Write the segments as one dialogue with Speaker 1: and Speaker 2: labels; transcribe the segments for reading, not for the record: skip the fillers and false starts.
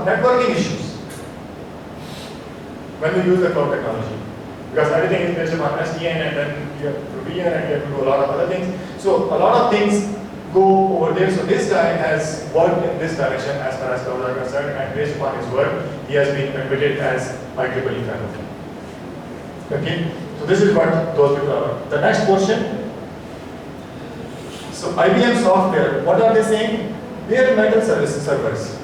Speaker 1: of networking issues when we use the cloud technology. Because everything is based upon SDN and then you have to VN and you have to do a lot of other things. So a lot of things go over there. So this guy has worked in this direction as far as clouds are concerned, and based upon his work, he has been admitted as IEEE fellow. Okay, so this is what those people are. The next portion. So IBM software, what are they saying? Bare metal services servers.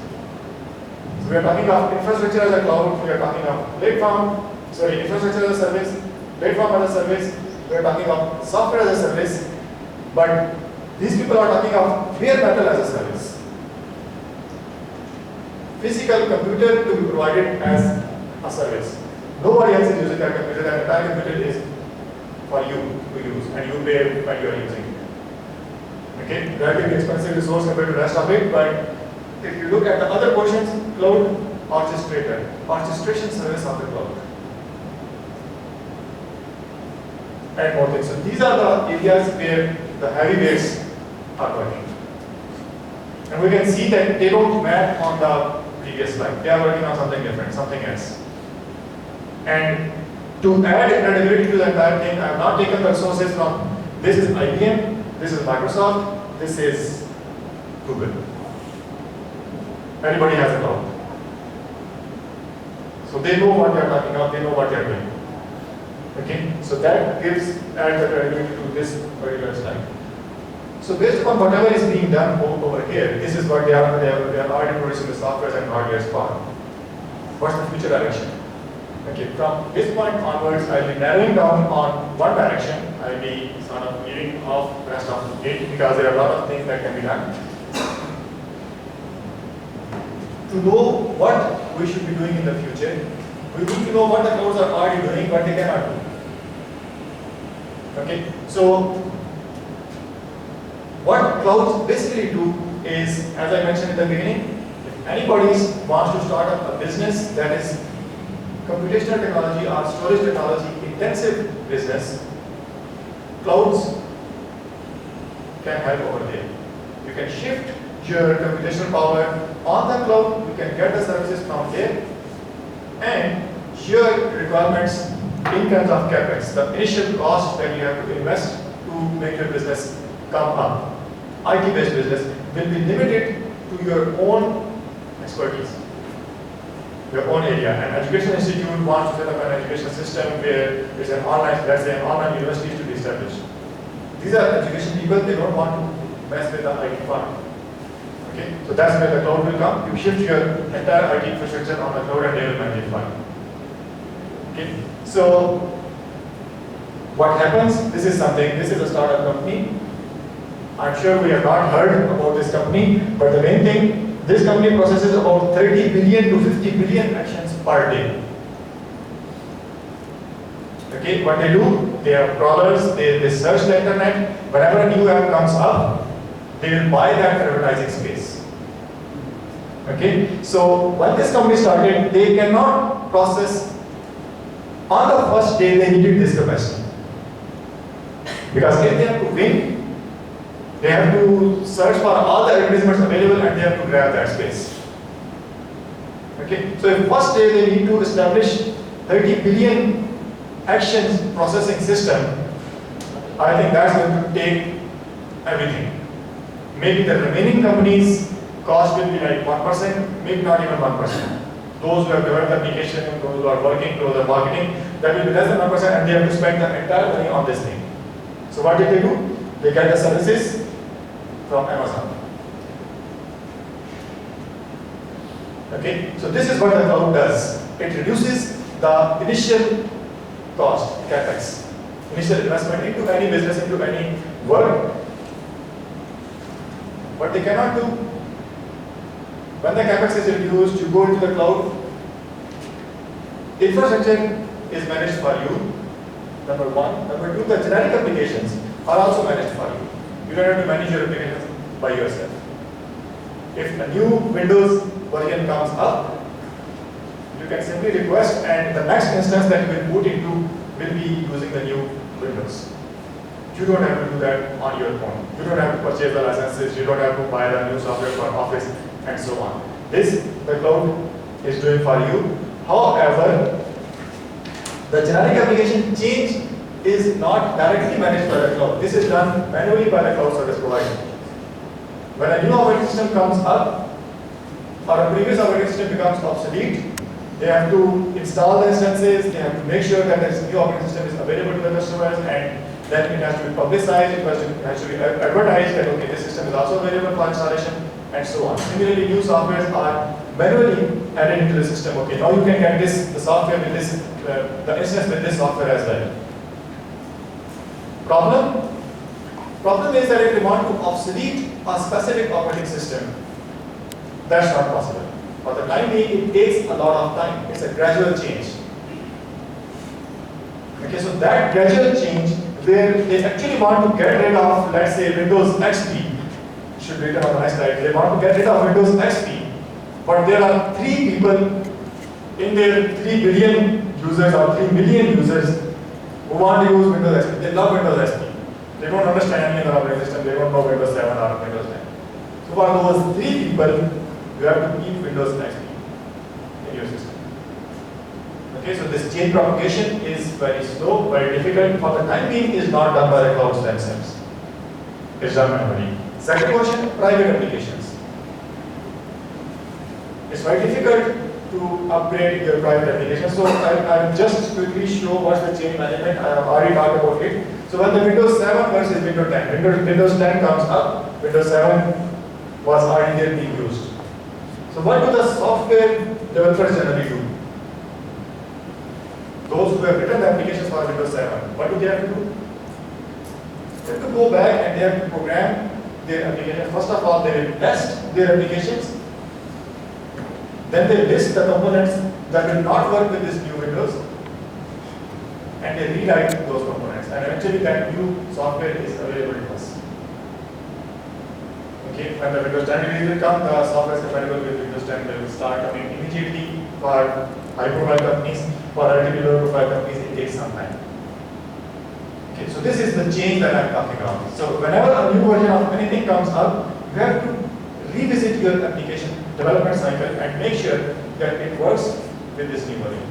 Speaker 1: So we are talking of infrastructure as a cloud, we are talking of infrastructure as a service, platform as a service, we are talking of software as a service, but these people are talking of bare metal as a service. Physical computer to be provided as a service. Nobody else is using that computer, that entire computer is for you to use, and you pay when you are using it. Okay, relatively expensive resource compared to the rest of it, but if you look at the other portions, cloud orchestration service of the cloud. And more things. So these are the areas where the heavyweights are working. And we can see that they don't map on the previous slide. They are working on something different, something else. And to add credibility to the entire thing, I have not taken the resources from, this is IBM, this is Microsoft, this is Google. Everybody has a cloud. So they know what they are talking about, they know what they are doing. Okay, so that adds the credibility to this particular slide. So based upon whatever is being done over here, this is what they are already producing the software and hardware for. What's the future direction? Okay, from this point onwards, I'll be narrowing down on one direction. I'll be sort of leaving off the rest of it because there are a lot of things that can be done. To know what we should be doing in the future, we need to know what the clouds are already doing, what they cannot do. Okay, so what clouds basically do is, as I mentioned in the beginning, if anybody wants to start up a business that is computational technology or storage technology intensive business, clouds can help over there. You can shift your computational power on the cloud, you can get the services from there, and your requirements in terms of capex, the initial cost that you have to invest to make your business come up, IT-based business, will be limited to your own expertise, your own area. An education institute wants to set up an education system where there's an online, let's say an online university to be established. These are education people, they don't want to mess with the IT part. Okay, so that's where the cloud will come. You shift your entire IT infrastructure on the cloud and they will manage it fine. Okay, so what happens? This is a startup company. I'm sure we have not heard about this company, but the main thing, this company processes about 30 billion to 50 billion actions per day. Okay, what they do, they have crawlers, they search the internet. Whenever a new app comes up, they will buy that advertising space. Okay, so when this company started, they cannot process, on the first day they needed this capacity. Because if they have to win, they have to search for all the advertisements available and they have to grab that space. Okay, so if first day they need to establish 30 billion actions processing system, I think that's going to take everything. Maybe the remaining companies' cost will be like 1%, maybe not even 1%. Those who have developed the application, those who are working, those who are marketing, that will be less than 1% and they have to spend the entire money on this thing. So what did they do? They get the services from Amazon. Okay, so this is what the cloud does. It reduces the initial cost, capex, initial investment into any business, into any work. What they cannot do, when the capex is reduced, you go into the cloud, infrastructure is managed for you, number one. Number two, the generic applications are also managed for you. You don't have to manage your applications by yourself. If a new Windows version comes up, you can simply request and the next instance that you will boot into will be using the new Windows. You don't have to do that on your own. You don't have to purchase the licenses, you don't have to buy the new software for Office and so on. This, the cloud is doing for you. However, the generic application change is not directly managed by the cloud. This is done manually by the cloud service provider. When a new operating system comes up, or a previous operating system becomes obsolete, they have to install the instances, they have to make sure that this new operating system is available to the customers, and then it has to be publicized, it has to be advertised that okay, this system is also available for installation, and so on. Similarly, new softwares are manually added into the system. Okay, now you can get the software with this, the instance with this software as well. Problem is that if they want to obsolete a specific operating system, that's not possible. For the time being, it takes a lot of time. It's a gradual change. Okay, so that gradual change, where they actually want to get rid of, let's say, Windows XP, should be written on the next slide. They want to get rid of Windows XP, but there are 3 people in their 3 billion users or 3 million users who want to use Windows XP. They love Windows XP. They don't understand any other operating system. They don't know Windows 7 or Windows 10. So for those 3 people, you have to keep Windows XP in your system. Okay, so this change propagation is very slow, very difficult. For the time being, is not done by the clouds themselves. It's done manually. Second question, private applications. It's very difficult to upgrade your private applications. So I'll just quickly show what's the change management. I have already talked about it. So when the Windows 7 versus Windows 10, Windows 10 comes up, Windows 7 was already there being used. So what do the software developers generally do? Those who have written the applications for Windows 7, what do they have to do? They have to go back and they have to program their application. First of all, they will test their applications. Then they list the components that will not work with this new Windows, and they rewrite those components. And eventually, that new software is available to us. Okay, when the Windows 10 release will come, the software is compatible with Windows 10 will start coming immediately. For high-profile companies, for relatively low-profile companies, it takes some time. Okay, so this is the change that I'm talking about. So whenever a new version of anything comes up, you have to revisit your application development cycle and make sure that it works with this new version.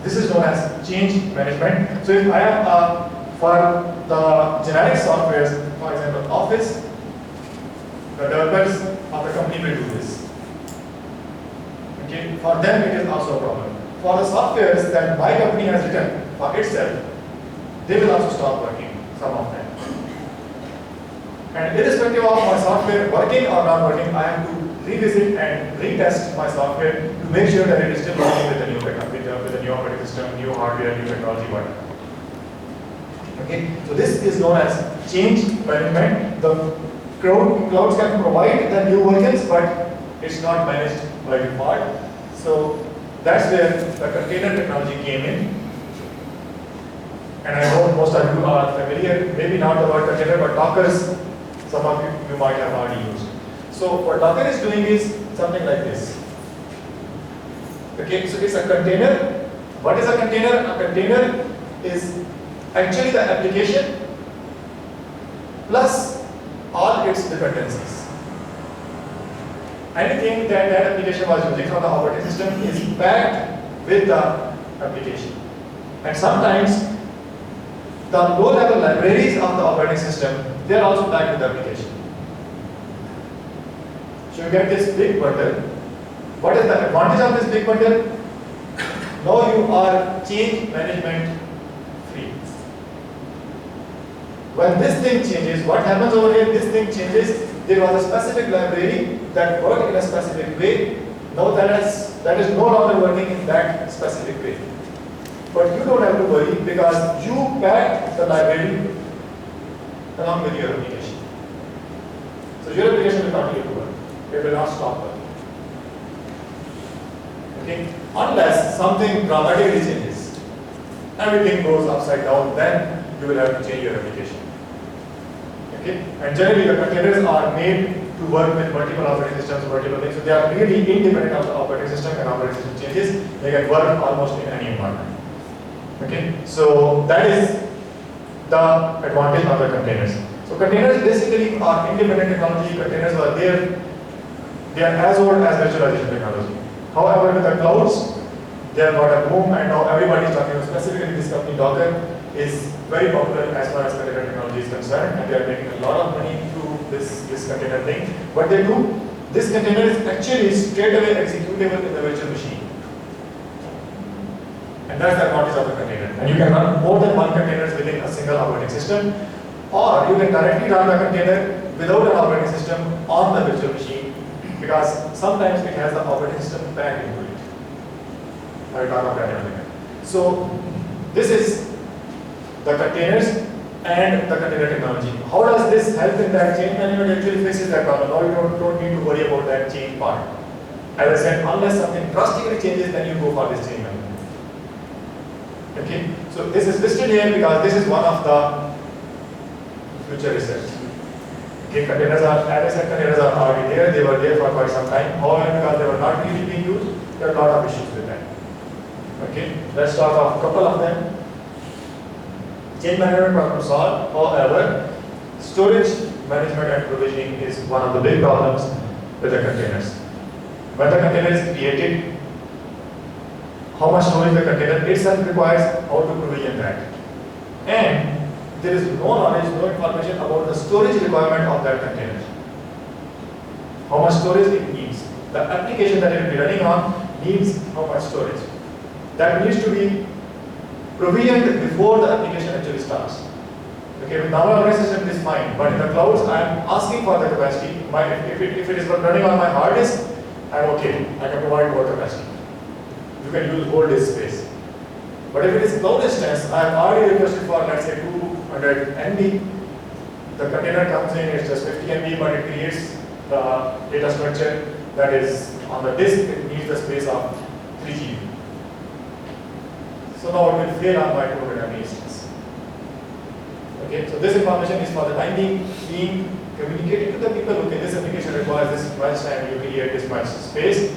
Speaker 1: This is known as change management. So if I am for the generic softwares, for example, Office, the developers of the company will do this. Okay, for them it is also a problem. For the softwares that my company has written for itself, they will also stop working, some of them. And irrespective of my software working or not working, I have to revisit and retest my software to make sure that it is still working with the new with the new operating system, new hardware, new technology, whatever. Okay, so this is known as change management. The clouds can provide the new versions, but it's not managed by default. So that's where the container technology came in. And I hope most of you are familiar, maybe not the word container, but Dockers, some of you might have already used. So what Docker is doing is something like this. Okay, so it's a container. What is a container? A container is actually the application plus all its dependencies. Anything that that application was using from the operating system is packed with the application. And sometimes the low-level libraries of the operating system, they are also packed with the application. So you get this big bundle. What is the advantage of this big bundle? Now you are change management free. When this thing changes, what happens over here? This thing changes. There was a specific library that worked in a specific way. Now that is no longer working in that specific way. But you don't have to worry because you packed the library along with your application. So your application will continue to work. It will not stop working. Okay? Unless something dramatically changes, everything goes upside down, then you will have to change your application. Okay? And generally the containers are made to work with multiple operating systems, multiple things. So they are really independent of the operating system, and operating system changes, they can work almost in any environment. Okay? So that is the advantage of the containers. So containers basically are independent technology. Containers are there. They are as old as virtualization technology. However, with the clouds, they have got a boom, and now everybody is talking about, specifically this company Docker is very popular as far as container technology is concerned, and they are making a lot of money through this container thing. What they do, this container is actually straight away executable in the virtual machine. And that's the advantage of the container. And you can run more than one containers within a single operating system, or you can directly run the container without an operating system on the virtual machine, because sometimes it has the operating system back into it. I will talk about that in a minute. So this is the containers and the container technology. How does this help in that change management? Actually faces that problem. Now you don't need to worry about that change part. As I said, unless something drastically changes, then you go for this change management. Okay, so this is listed here because this is one of the future research. Okay, containers are, as I said, containers are already there. They were there for quite some time. However, because they were not really being used, there are a lot of issues with that. Okay, let's talk of a couple of them. Change management problem solved. However, storage management and provisioning is one of the big problems with the containers. When the container is created, how much storage the container itself requires, how to provision that. And there is no knowledge, no information about the storage requirement of that container. How much storage it needs. The application that it will be running on needs how much storage. That needs to be provisioned before the application actually starts. Okay, with normal operating system it is fine, but in the clouds I am asking for the capacity. If it is running on my hard disk, I am okay. I can provide more capacity. You can use whole disk space. But if it is cloud instance, I have already requested for, let's say, 200 MB. The container comes in, it's just 50 MB, but it creates the data structure that is on the disk. It needs the space of 3 GB. So now it will fail on my 200 MB instance. Okay, so this information is for the time being communicated to the people. Okay, this application requires this much time, you create this much space.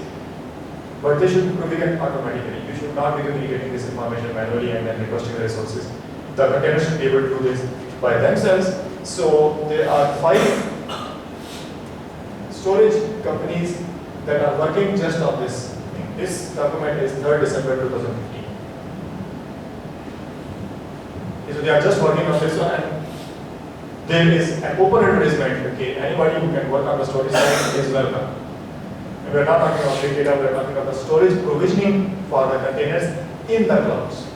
Speaker 1: But they should be provisioned automatically. You should not be communicating this information manually and then requesting the resources. The container should be able to do this by themselves. So there are 5 storage companies that are working just on this thing. This document is 3rd December 2015. So they are just working on this one, and there is an open advertisement. Okay, anybody who can work on the storage side is welcome. We are not talking about big data, we are talking about the storage provisioning for the containers in the clouds.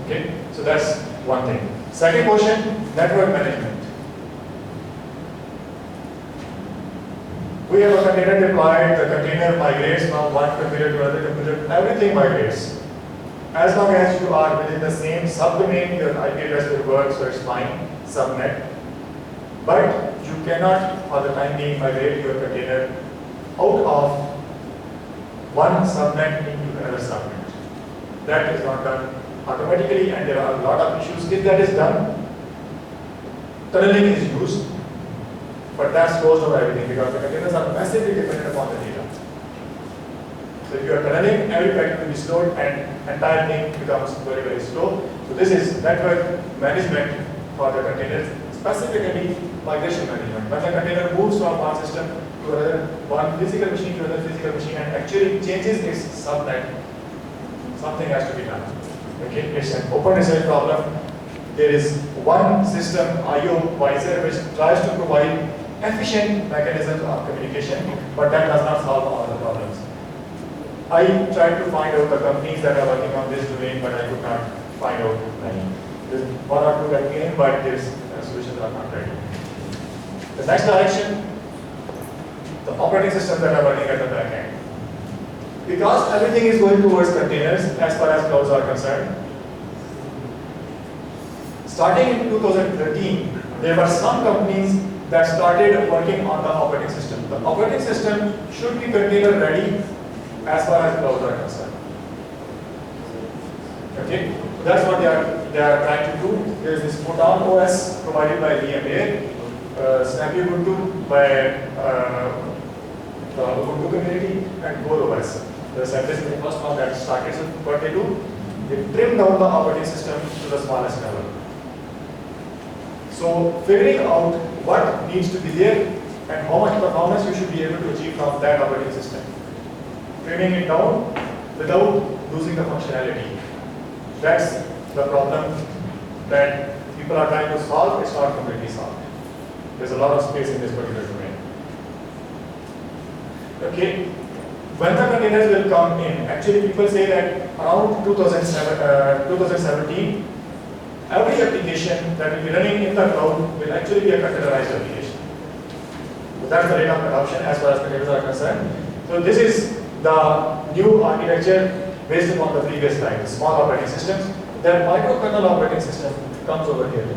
Speaker 1: Okay, so that's one thing. Second question, network management. We have a container deployed, the container migrates from one computer to another computer, everything migrates. As long as you are within the same subdomain, your IP address will work, so it's fine, subnet. But you cannot, for the time being, migrate your container out of one subnet into another subnet. That is not done automatically, and there are a lot of issues. If that is done, tunneling is used, but that slows down everything because the containers are massively dependent upon the data. So if you are tunneling, every packet will be slowed and entire thing becomes very, very slow. So this is network management for the containers, specifically migration management. When the container moves from one system to another, one physical machine to another physical machine, and actually changes its subnet, something has to be done. Okay, it's an open research problem. There is one system, IO Visor, which tries to provide efficient mechanisms of communication, but that does not solve all the problems. I tried to find out the companies that are working on this domain, but I could not find out many. There's one or two that came, but these solutions are not ready. The next direction, the operating systems that are running at the back end. Because everything is going towards containers as far as clouds are concerned. Starting in 2013, there were some companies that started working on the operating system. The operating system should be container ready as far as clouds are concerned. Okay, so that's what they are trying to do. There is this Photon OS provided by VMware, Snappy Ubuntu by the Ubuntu community, and Core OS. This is the first one that started. So what they do, they trim down the operating system to the smallest level. So figuring out what needs to be there and how much performance you should be able to achieve from that operating system. trimming it down without losing the functionality. That's the problem that people are trying to solve. It's not completely solved. There's a lot of space in this particular domain. Okay, when the containers will come in, actually people say that around 2017, every application that will be running in the cloud will actually be a containerized application. So that's the rate of adoption as far as containers are concerned. So this is the new architecture based upon the previous slide, the small operating systems. The microkernel operating system comes over here.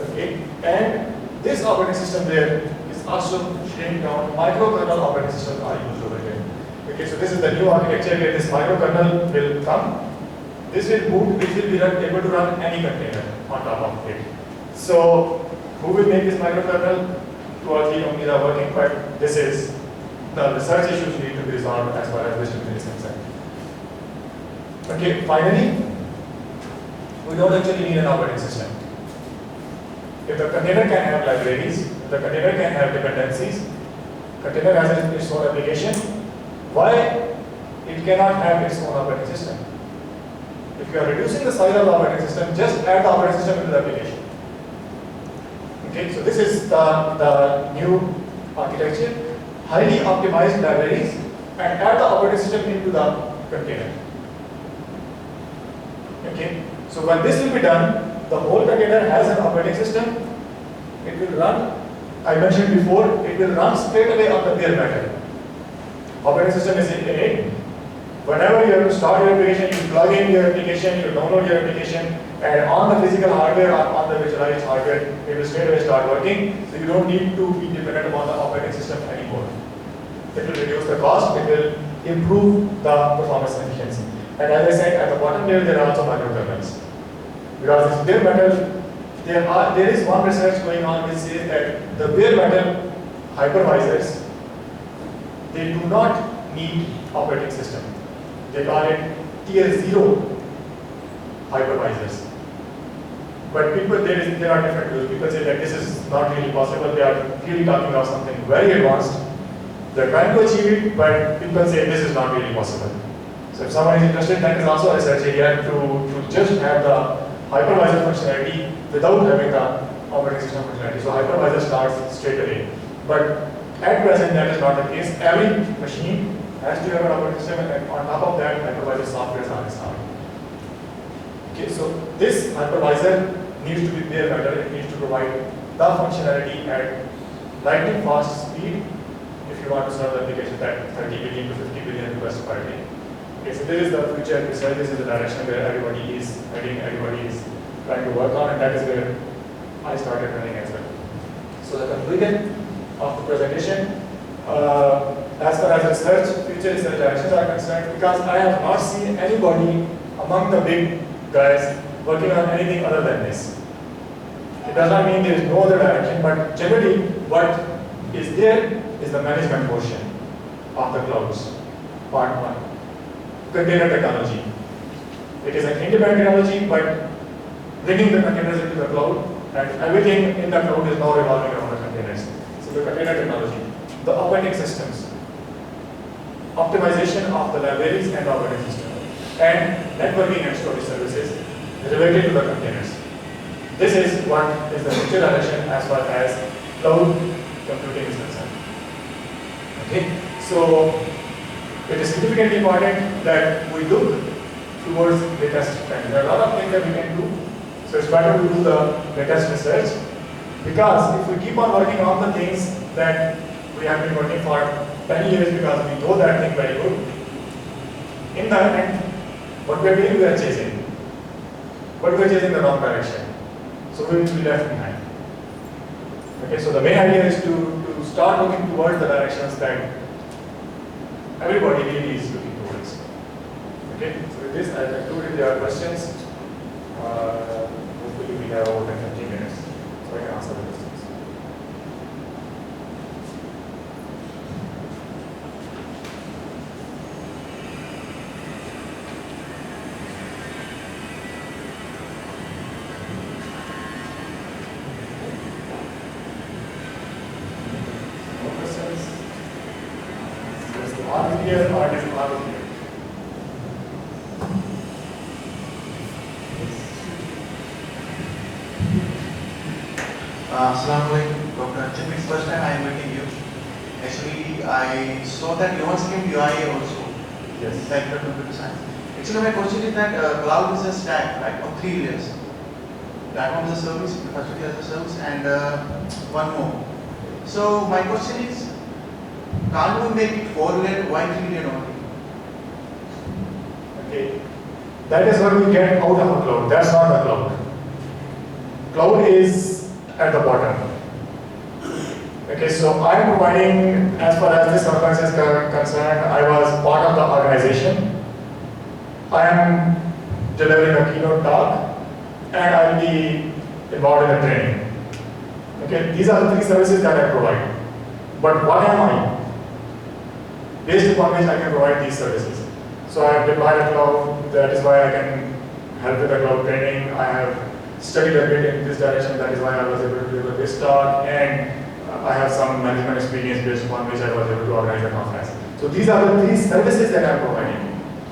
Speaker 1: Okay, and this operating system there is also shrink down. Microkernel operating systems are used over here. Okay, so this is the new architecture where this microkernel will come. This will boot, which will be able to run any container on top of it. So, who will make this microkernel? 2 or 3 companies are working, but this is the research issues need to be resolved as far as distribution is concerned. Okay, finally, we don't actually need an operating system. If the container can have libraries, if the container can have dependencies, container has its own application, why it cannot have its own operating system? If you are reducing the size of the operating system, just add the operating system into the application. Okay, so this is the new architecture, highly optimized libraries, and add the operating system into the container. Okay, so when this will be done, the whole container has an operating system. It will run, I mentioned before, it will run straight away on the bare metal. Operating system is in it. Whenever you have to start your application, you plug in your application, you download your application, and on the physical hardware or on the virtualized hardware, it will straight away start working. So you don't need to be dependent upon the operating system anymore. It will reduce the cost, it will improve the performance efficiency. And as I said, at the bottom layer, there are also microkernels. Because this bare metal, there is one research going on which says that the bare metal hypervisors, they do not need operating system. They call it tier 0 hypervisors. But people, there are different views. People say that this is not really possible. They are really talking about something very advanced. They're trying to achieve it, but people say this is not really possible. So if someone is interested, that is also a research area to just have the hypervisor functionality without having the operating system functionality. So hypervisor starts straight away. But at present, that is not the case. Every machine has to have an operating system, and on top of that, hypervisor software are installed. Okay, so this hypervisor needs to be bare metal. It needs to provide the functionality at lightning fast speed if you want to serve the application at 30 billion to 50 billion requests per day. Okay, so this is the future research. This is the direction where everybody is heading, everybody is trying to work on, and that is where I started running as well. So the conclusion of the presentation, as far as research, future research directions are concerned, because I have not seen anybody among the big guys working on anything other than this. It does not mean there is no other direction, but generally what is there is the management portion of the clouds, part 1. Container technology. It is an independent technology, but bringing the containers into the cloud, and everything in the cloud is now revolving around the containers. So the container technology, the operating systems, optimization of the libraries and operating system, and networking and storage services related to the containers. This is what is the future direction as far as cloud computing is concerned. Okay, so it is significantly important that we look towards latest trend. There are a lot of things that we can do, so it's better to do the latest research, because if we keep on working on the things that we have been working for 10 years because we know that thing very good, in the end, what we are doing, we are chasing. But we are chasing the wrong direction. So we will be left behind. Okay, so the main idea is to start looking towards the directions that everybody really is looking towards. Okay, so with this, I conclude. If there are questions, hopefully we have over 15 minutes, so I can answer the questions. on clear or it is unclear.
Speaker 2: Assalamu alaikum, Dr. Anjum. It's first time I am meeting you. Actually, I saw that you once came UI also.
Speaker 1: Yes.
Speaker 2: Like the computer science. Actually, my question is that cloud is a stack, right, of 3 layers. Platform as a service, infrastructure as a service, and one more. So my question is, can't we make it 4-layer? Why 3-layer only?
Speaker 1: Okay. That is what we get out of a cloud. That's not the cloud. Cloud is at the bottom. Okay, so I am providing, as far as this conference is concerned, I was part of the organization. I am delivering a keynote talk, and I will be involved in the training. Okay, these are the 3 services that I provide. But what am I? Based upon which I can provide these services. So I have deployed a cloud, that is why I can help with the cloud training. I have studied a bit in this direction, that is why I was able to deliver this talk, and I have some management experience based upon which I was able to organize the conference. So these are the 3 services that I am providing.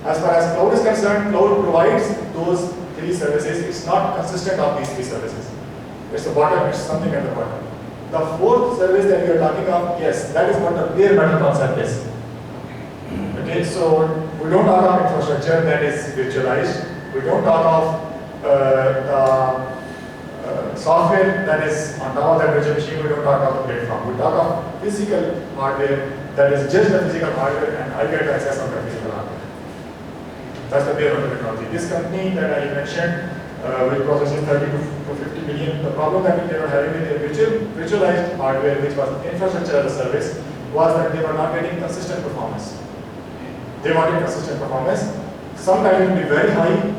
Speaker 1: As far as cloud is concerned, cloud provides those 3 services. It's not consistent of these 3 services. It's the bottom, it's something at the bottom. The 4th service that we are talking of, yes, that is what the bare metal concept is. Okay, so we don't talk of infrastructure that is virtualized. We don't talk of the software that is on top of that virtual machine. We don't talk of the platform. We talk of physical hardware that is just the physical hardware, and I get access on the physical hardware. That's the bare metal technology. This company that I mentioned, with processing 30 to 50 million, the problem that they were having with their virtualized hardware, which was infrastructure as a service, was that they were not getting consistent performance. They wanted consistent performance. Sometimes it will be very high,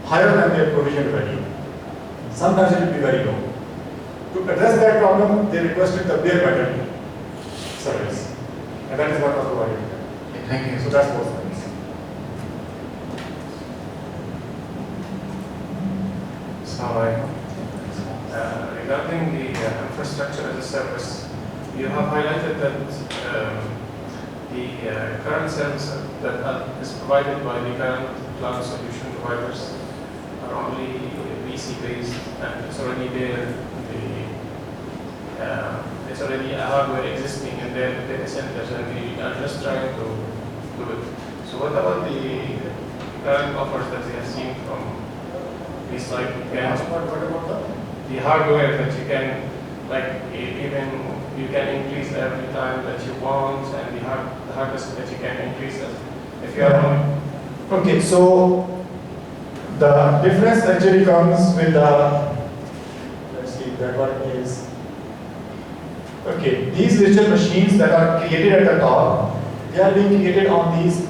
Speaker 1: higher than their provisioned value. Sometimes it will be very low. To address that problem, they requested the bare metal service, and that is what was provided.
Speaker 2: Okay, thank you.
Speaker 1: So that's both service.
Speaker 3: Regarding the infrastructure as a service, you have highlighted that the current service that is provided by the current cloud solution providers are only VC based, and it's already there. It's already a hardware existing in their data centers, and they are just trying to do it. So what about the current offers that they have seen from this, like
Speaker 1: What about
Speaker 3: the hardware that you can, like, even you can increase every time that you want, and the hard disk that you can increase as if you are on.
Speaker 1: Okay, so the difference actually comes with the, let's see, that one is, okay, these virtual machines that are created at the top, they are being created on these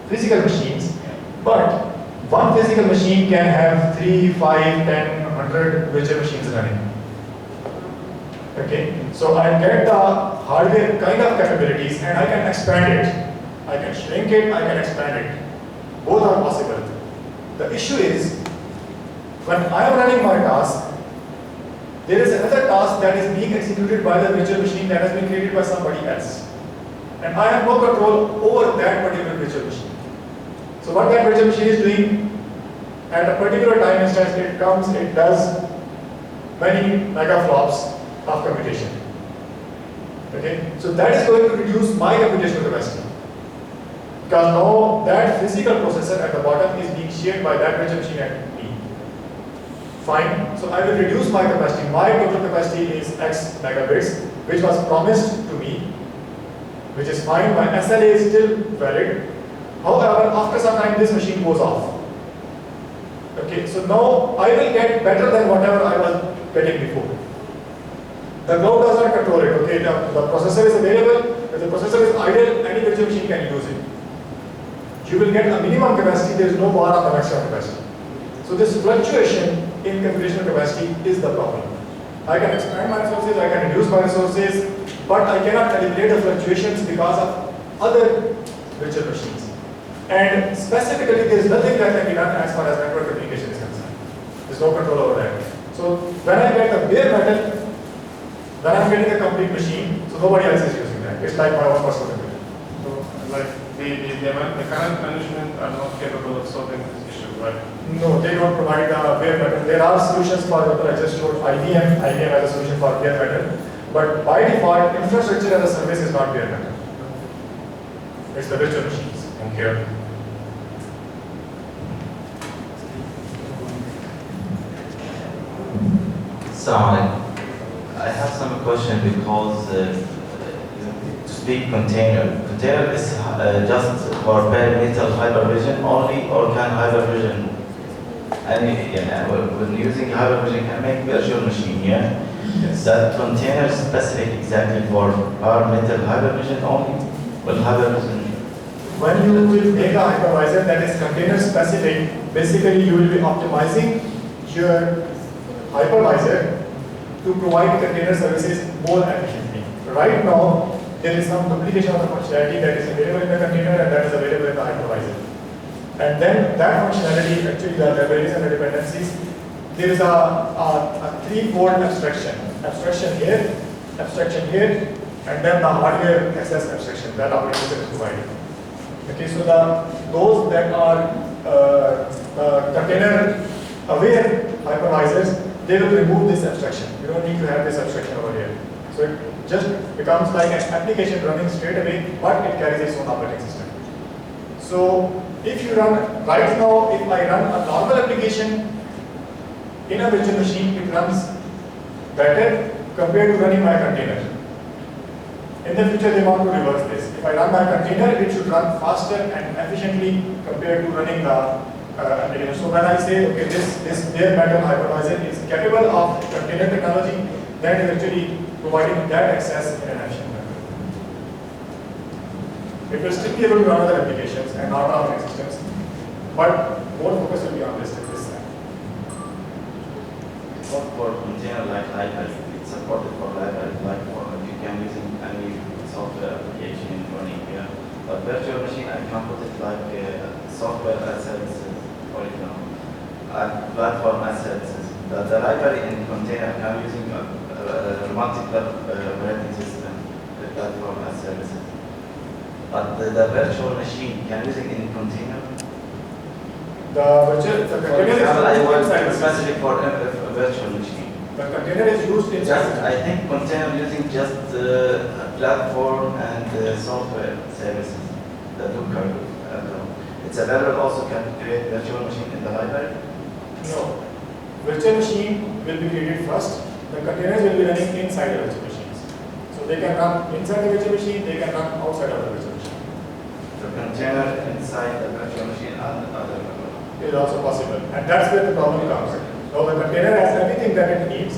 Speaker 1: physical machines, but one physical machine can have 3, 5, 10, 100 virtual machines running. Okay, so I get the hardware kind of capabilities, and I can expand it. I can shrink it, I can expand it. Both are possible. The issue is, when I am running my task, there is another task that is being executed by the virtual machine that has been created by somebody else. And I have no control over that particular virtual machine. So what that virtual machine is doing, at a particular time instance, it comes, it does many megaflops of computation. Okay, so that is going to reduce my computational capacity. Because now that physical processor at the bottom is being shared by that virtual machine and me. Fine, so I will reduce my capacity. My total capacity is X megabits, which was promised to me, which is fine. My SLA is still valid. However, after some time, this machine goes off. Okay, so now I will get better than whatever I was getting before. The cloud does not control it. Okay, the processor is available. If the processor is idle, any virtual machine can use it. You will get a minimum capacity. There is no bar on the maximum capacity. So this fluctuation in computational capacity is the problem. I can expand my resources, I can reduce my resources, but I cannot calculate the fluctuations because of other virtual machines. And specifically, there is nothing that can be done as far as network communication is concerned. There is no control over that. So when I get a bare metal, then I am getting a complete machine, so nobody else is using that. It's like my own personal computer. So
Speaker 3: the current management are not capable of solving this issue, right?
Speaker 1: No, they don't provide bare metal. There are solutions for example, I just showed IBM. IBM has a solution for bare metal. But by default, infrastructure as a service is not bare metal. It's the virtual machines.
Speaker 3: Thank you.
Speaker 4: So I have some question because to speak container is just for bare metal hypervision only, or can hypervision when using hypervision can make virtual machine, yeah?
Speaker 1: Yes.
Speaker 4: That container specific exactly for bare metal hypervision only, will hypervision.
Speaker 1: When you will make a hypervisor that is container specific, basically you will be optimizing your hypervisor to provide container services more efficiently. Right now, there is some duplication of the functionality that is available in the container and that is available in the hypervisor. And then that functionality, actually the libraries and the dependencies, there is a three-fold abstraction. Abstraction here, and then the hardware access abstraction that operating system is providing. Okay, so those that are container aware hypervisors, they will remove this abstraction. You don't need to have this abstraction over here. So it just becomes like an application running straight away, but it carries its own operating system. So if you run, right now, if I run a normal application in a virtual machine, it runs better compared to running my container. In the future, they want to reverse this. If I run my container, it should run faster and efficiently compared to running the application. So when I say, okay, this bare metal hypervisor is capable of container technology, then it is actually providing that access in an efficient manner. It will still be able to run other applications and not operating systems, but more focus will be on this side.
Speaker 4: Not for container like library, it's supported for library, like for you can use any software application running here. But virtual machine, I can put it like software as services, for example, and platform as services. The library in container can using multiple operating system, the platform as services. But the virtual machine can using in container.
Speaker 1: The container
Speaker 4: I
Speaker 1: is
Speaker 4: want
Speaker 1: inside the
Speaker 4: specific for a virtual machine.
Speaker 1: The container is used in
Speaker 4: Just, I think container using just platform and software services, the Docker. It's available also can create virtual machine in the library?
Speaker 1: No. Virtual machine will be created first. The containers will be running inside the virtual machines. So they can run inside the virtual machine, they can run outside of the virtual machine.
Speaker 4: The container inside the virtual machine and other.
Speaker 1: It is also possible. And that's where the problem comes. Now the container has everything that it needs.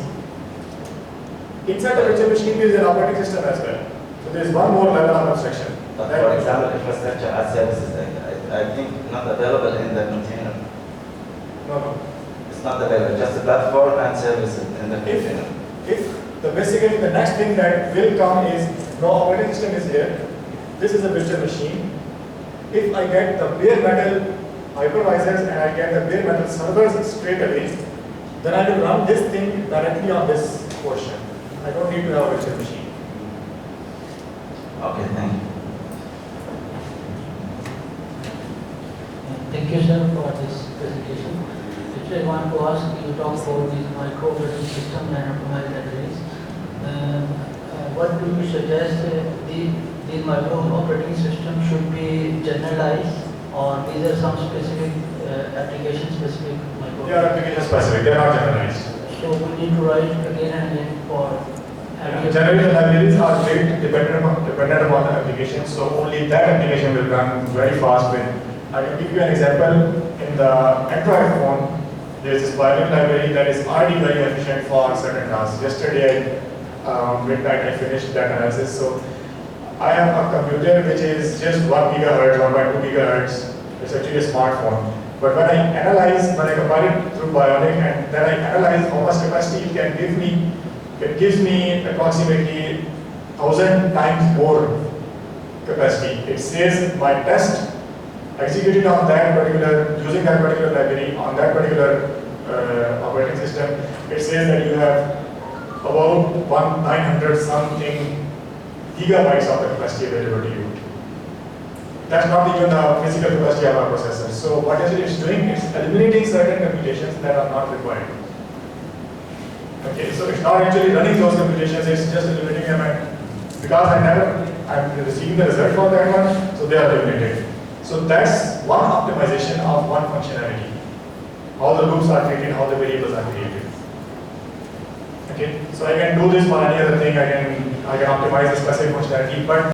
Speaker 1: Inside the virtual machine there is an operating system as well. So there is one more level of abstraction.
Speaker 4: But for example, infrastructure as services, I think not available in the container.
Speaker 1: No.
Speaker 4: It's not available, just the platform and services in the container.
Speaker 1: Basically the next thing that will come is, no operating system is here. This is a virtual machine. If I get the bare metal hypervisors and I get the bare metal servers straight away, then I will run this thing directly on this portion. I don't need to have a virtual machine.
Speaker 4: Okay, thank you.
Speaker 5: Thank you, sir, for this presentation. Actually, I want to ask you talk about these micro operating system and optimized libraries. What do you suggest these micro operating systems should be generalized, or these are some specific application specific micro?
Speaker 1: They are application specific, they are not generalized.
Speaker 5: So we need to write again and again for.
Speaker 1: Generally, the libraries are built dependent upon the application, so only that application will run very fast with. I can give you an example. In the Android phone, there is this violin library that is already very efficient for certain tasks. Yesterday, midnight, I finished that analysis. So I have a computer which is just 1 gigahertz, 1.2 gigahertz. It's actually a smartphone. But when I compare it through Bionic and then I analyze how much capacity it can give me, it gives me approximately 1,000 times more capacity. It says my test executed on that particular, using that particular library, on that particular operating system, it says that you have about 900 something gigabytes of the capacity available to you. that's not even the physical capacity of our processor. So what actually it's doing is eliminating certain computations that are not required. Okay, so it's not actually running those computations, it's just eliminating them, and because I'm receiving the result for that one, so they are eliminated. So that's one optimization of one functionality. How the loops are created, how the variables are created. Okay, so I can do this for any other thing, I can optimize the specific functionality, but